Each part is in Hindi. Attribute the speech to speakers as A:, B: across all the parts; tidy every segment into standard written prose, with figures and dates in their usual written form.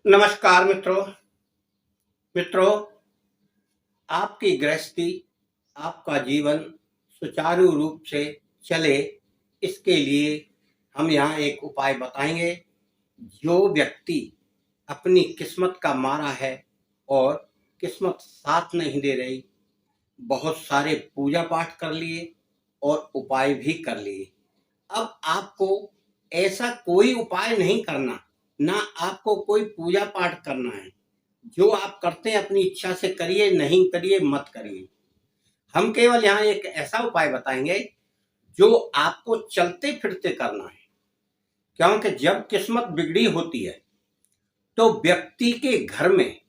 A: नमस्कार मित्रों, आपकी गृहस्थी, आपका जीवन सुचारू रूप से चले, इसके लिए हम यहाँ एक उपाय बताएंगे। जो व्यक्ति अपनी किस्मत का मारा है और किस्मत साथ नहीं दे रही, बहुत सारे पूजा पाठ कर लिए और उपाय भी कर लिए। अब आपको ऐसा कोई उपाय नहीं करना, ना आपको कोई पूजा पाठ करना है। जो आप करते हैं अपनी इच्छा से करिए, नहीं करिए मत करिए। हम केवल यहाँ एक ऐसा उपाय बताएंगे जो आपको चलते फिरते करना है। क्योंकि जब किस्मत बिगड़ी होती है तो व्यक्ति के घर में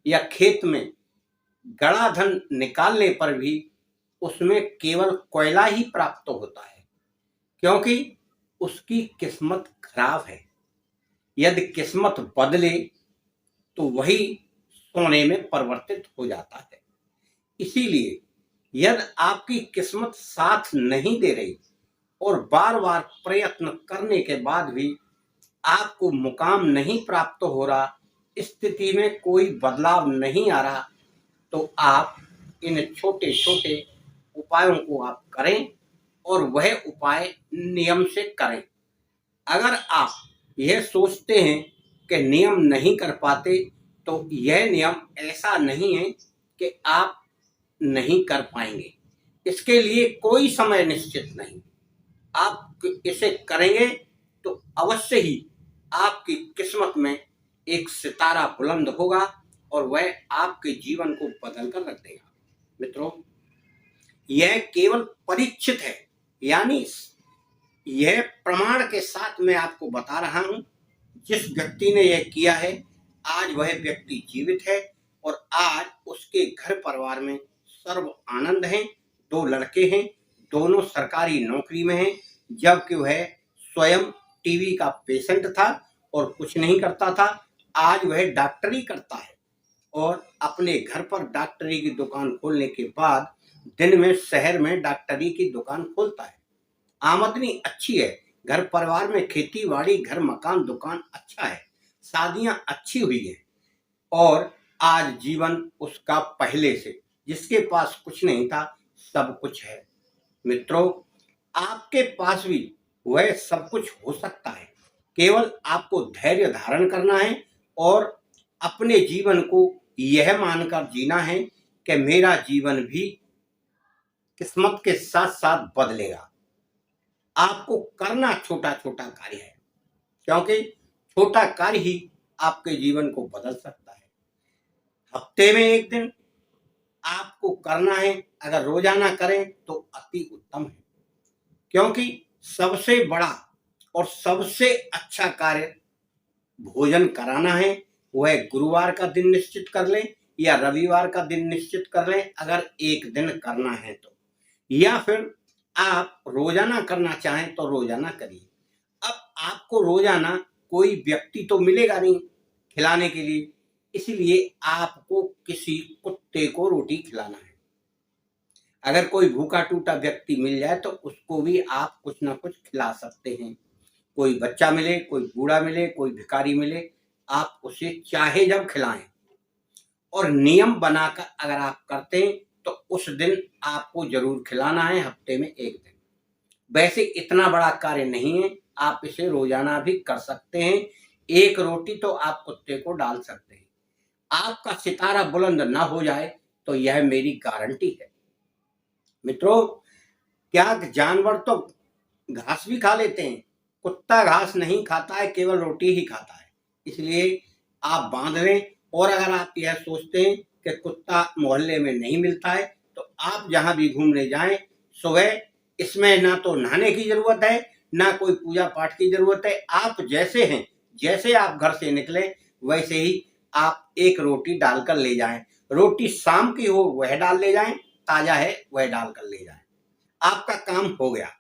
A: या खेत में गड़ा धन निकालने पर भी उसमें केवल कोयला ही प्राप्त होता है, क्योंकि उसकी किस्मत खराब है। यदि किस्मत बदले तो वही सोने में परिवर्तित हो जाता है। इसीलिए यदि आपकी किस्मत साथ नहीं दे रही और बार बार प्रयत्न करने के बाद भी आपको मुकाम नहीं प्राप्त हो रहा, स्थिति में कोई बदलाव नहीं आ रहा, तो आप इन छोटे छोटे उपायों को आप करें और वह उपाय नियम से करें। अगर आप यह सोचते हैं कि नियम नहीं कर पाते, तो यह नियम ऐसा नहीं है कि आप नहीं कर पाएंगे। इसके लिए कोई समय निश्चित नहीं। आप इसे करेंगे तो अवश्य ही आपकी किस्मत में एक सितारा बुलंद होगा और वह आपके जीवन को बदल कर रख देगा। मित्रों, यह केवल परीक्षित है, यानी यह प्रमाण के साथ मैं आपको बता रहा हूं। जिस व्यक्ति ने यह किया है, आज वह व्यक्ति जीवित है और आज उसके घर परिवार में सर्व आनंद है। 2 लड़के हैं, दोनों सरकारी नौकरी में हैं, जबकि वह स्वयं टीबी का पेशेंट था और कुछ नहीं करता था। आज वह डॉक्टरी करता है और अपने घर पर डॉक्टरी की दुकान खोलने के बाद दिन में शहर में डॉक्टरी की दुकान खोलता है। आमदनी अच्छी है, घर परिवार में खेती बाड़ी, घर मकान दुकान अच्छा है, शादियां अच्छी हुई है और आज जीवन उसका पहले से, जिसके पास कुछ नहीं था, सब कुछ है। मित्रों, आपके पास भी वह सब कुछ हो सकता है। केवल आपको धैर्य धारण करना है और अपने जीवन को यह मानकर जीना है कि मेरा जीवन भी किस्मत के साथ साथ बदलेगा। आपको करना छोटा छोटा कार्य है, क्योंकि छोटा कार्य ही आपके जीवन को बदल सकता है। हफ्ते में एक दिन आपको करना है, अगर रोजाना करें तो अति उत्तम है, क्योंकि सबसे बड़ा और सबसे अच्छा कार्य भोजन कराना है। वह गुरुवार का दिन निश्चित कर लें या रविवार का दिन निश्चित कर लें, अगर एक दिन करना है तो, या फिर आप रोजाना करना चाहें तो रोजाना करिए। अब आपको रोजाना कोई व्यक्ति तो मिलेगा नहीं खिलाने के लिए, इसलिए आपको किसी कुत्ते को रोटी खिलाना है। अगर कोई भूखा टूटा व्यक्ति मिल जाए तो उसको भी आप कुछ ना कुछ खिला सकते हैं। कोई बच्चा मिले, कोई बूढ़ा मिले, कोई भिखारी मिले, आप उसे चाहे जब खिलाएं। और नियम बनाकर अगर आप करते हैं तो उस दिन आपको जरूर खिलाना है, हफ्ते में एक दिन। वैसे इतना बड़ा कार्य नहीं है, आप इसे रोजाना भी कर सकते हैं। एक रोटी तो आप कुत्ते को डाल सकते हैं। आपका सितारा बुलंद ना हो जाए तो यह मेरी गारंटी है। मित्रों, क्या जानवर तो घास भी खा लेते हैं, कुत्ता घास नहीं खाता है, केवल रोटी ही खाता है। इसलिए आप बांध लें। और अगर आप यह सोचते हैं कि कुत्ता मोहल्ले में नहीं मिलता है, तो आप जहां भी घूमने जाएं, सुबह इसमें ना तो नहाने की जरूरत है, ना कोई पूजा पाठ की जरूरत है। आप जैसे हैं, जैसे आप घर से निकले वैसे ही आप एक रोटी डालकर ले जाएं। रोटी शाम की हो वह डाल ले जाएं, ताजा है वह डालकर ले जाएं। आपका काम हो गया।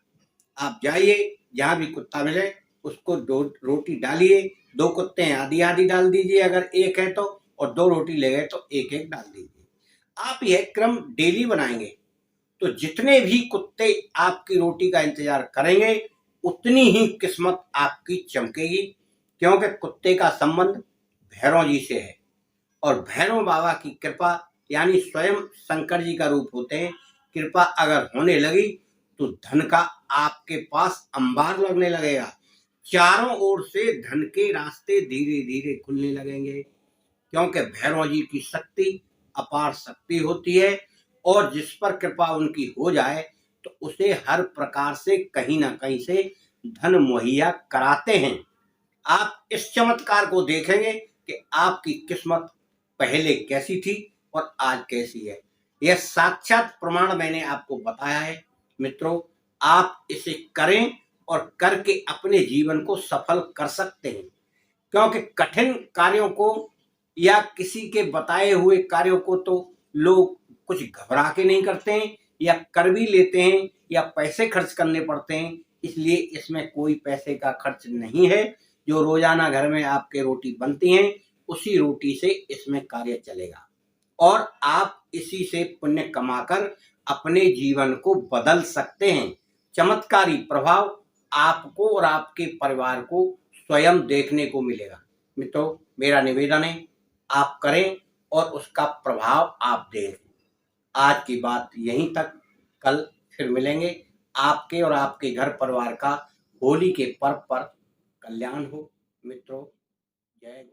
A: आप जाइए, जहां भी कुत्ता मिले उसको 2 रोटी डालिए। 2 कुत्ते हैं, आधी आधी डाल दीजिए अगर एक है तो, और 2 रोटी ले गए तो एक एक डाल दीजिए। आप यह क्रम डेली बनाएंगे तो जितने भी कुत्ते आपकी रोटी का इंतजार करेंगे, उतनी ही किस्मत आपकी चमकेगी। क्योंकि कुत्ते का संबंध भैरव जी से है। और भैरव बाबा की कृपा यानी स्वयं शंकर जी का रूप होते हैं। कृपा अगर होने लगी तो धन का आपके पास अंबार लगने लगेगा। चारों ओर से धन के रास्ते धीरे धीरे खुलने लगेंगे, क्योंकि भैरव जी की शक्ति अपार शक्ति होती है। और जिस पर कृपा उनकी हो जाए तो उसे हर प्रकार से कहीं ना कहीं से धन मुहैया कराते हैं। आप इस चमत्कार को देखेंगे कि आपकी किस्मत पहले कैसी थी और आज कैसी है। यह साक्षात प्रमाण मैंने आपको बताया है। मित्रों, आप इसे करें और करके अपने जीवन को सफल कर सकते हैं, क्योंकि कठिन कार्यों को या किसी के बताए हुए कार्यों को तो लोग कुछ घबरा के नहीं करते हैं, या कर भी लेते हैं या पैसे खर्च करने पड़ते हैं। इसलिए इसमें कोई पैसे का खर्च नहीं है। जो रोजाना घर में आपके रोटी बनती हैं उसी रोटी से इसमें कार्य चलेगा, और आप इसी से पुण्य कमाकर अपने जीवन को बदल सकते हैं। चमत्कारी प्रभाव आपको और आपके परिवार को स्वयं देखने को मिलेगा। मित्रों, मेरा निवेदन है आप करें और उसका प्रभाव आप देखें। आज की बात यहीं तक, कल फिर मिलेंगे। आपके और आपके घर परिवार का होली के पर्व पर कल्याण हो। मित्रों, जय